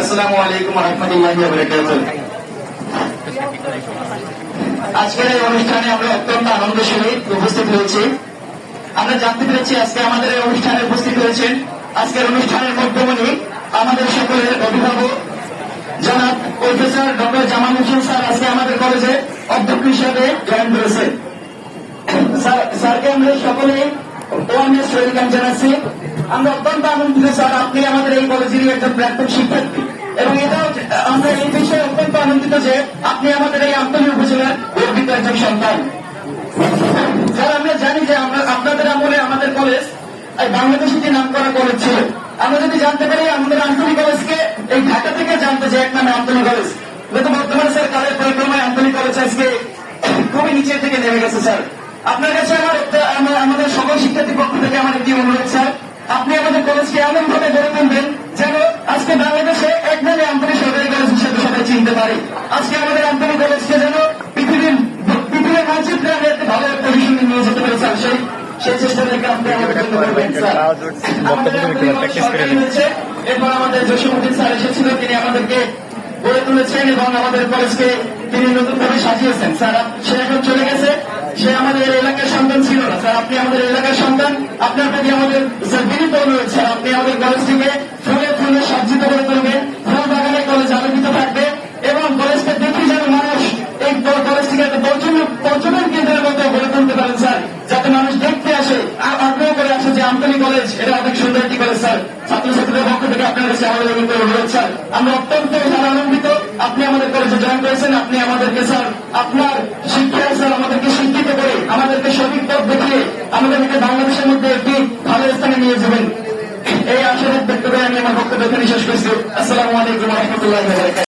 আসসালামু আলাইকুম ওয়া রাহমাতুল্লাহি ওয়া বারাকাতুহু। আজকের এই অনুষ্ঠানে আমরা অত্যন্ত আনন্দের সহিত উপস্থিত হয়েছি। আমরা জানতে পেরেছি আজকে আমাদের এই অনুষ্ঠানে উপস্থিত হয়েছেন আজকের অনুষ্ঠানের মধ্যমণি আমাদের সকলের অভিভাবক জনাব professor doctor Jamal Hossain sir আজকে আমাদের কলেজে অধ্যক্ষ হিসাবে জয়েন করেছেন। স্যারকে আমরা সকলে ওয়ার্নেস ওয়েলকাম জানাচ্ছি। আমরা অত্যন্ত আনন্দিত স্যার, আপনি আমাদের এই কলেজেরই একজন প্রাক্তন শিক্ষার্থী এবং এটাও আমরা এই বিষয়ে অত্যন্ত আনন্দিত যে আপনি আমাদের এই আন্তর্জাতিক উপজেলার গর্বিত একজন সন্তান। স্যার আমরা জানি যে আপনাদের আমলে আমাদের কলেজ বাংলাদেশে যে নাম করা কলেজ ছিল, আমরা যদি জানতে পারি আমাদের আন্তরিক কলেজকে এই ঢাকা থেকে জানতে যে এক নামে আন্তরিক কলেজ, কিন্তু বর্তমানে স্যার কালের পরিক্রমায় আন্তরিক কলেজ আজকে খুবই নিচের থেকে নেমে গেছে। স্যার আপনার কাছে আমাদের সকল শিক্ষার্থীর পক্ষ থেকে আমার একটি অনুরোধ স্যার, আপনি আমাদের কলেজকে এমন ভাবে গড়ে তুলবেন যেন আজকে বাংলাদেশে এক নামে আন্তরিক সরকারি কলেজ হিসেবে সবাই চিনতে পারে। আজকে আমাদের আন্তরিক কলেজকে যেন পৃথিবীর মানচিত্রে আমি একটা ভালো একটা পজিশনে নিয়ে যেতে পারি স্যার, সেই চেষ্টা থেকে আপনি আমাদের জন্য করবেন স্যার। এরপর আমাদের জসীমউদ্দিন স্যার এসেছিল, তিনি আমাদেরকে গড়ে তুলেছেন এবং আমাদের কলেজকে তিনি নতুনভাবে সাজিয়েছেন। স্যার সে এখন চলে গেছে, সে আমাদের এলাকার সন্তান ছিল না স্যার, আপনি আমাদের এলাকার সন্তান। আপনার প্রতি আমাদের স্যার বিনীত অনুরোধ স্যার, আপনি আমাদের কলেজটিকে ফুলে ফুলে সজ্জিত করে তুলবেন, ফুল বাগানে কলেজ আলোকিত থাকবে এবং কলেজকে দেখে যেন মানুষ এই কলেজটিকে একটা পর্যটন কেন্দ্রের মধ্যে গড়ে তুলতে পারেন স্যার, যাতে মানুষ দেখতে আসে আর আগ্রহ করে আসে যে আন্তরিক কলেজ এটা অনেক সুন্দর একটি কলেজ। স্যার ছাত্রছাত্রীদের পক্ষ থেকে আপনার কাছে আমাদের অনুরোধ স্যার, আমরা অত্যন্ত আনন্দিত আপনি আমাদের কলেজে জয়েন করেছেন। আপনি আমাদেরকে স্যার আপনার শিক্ষা স্যার আমাদেরকে শিক্ষিত করে আমাদেরকে সঠিক পথ দেখিয়ে আমাদেরকে বাংলাদেশের মধ্যে একটি ভালো স্থানে নিয়ে যাবেন, এই আশাবাদ ব্যক্ত করে আমি আমার বক্তব্য এখানে শেষ করছি। আসসালামু আলাইকুম ওয়া রাহমাতুল্লাহি ওয়া বারাকাতুহু।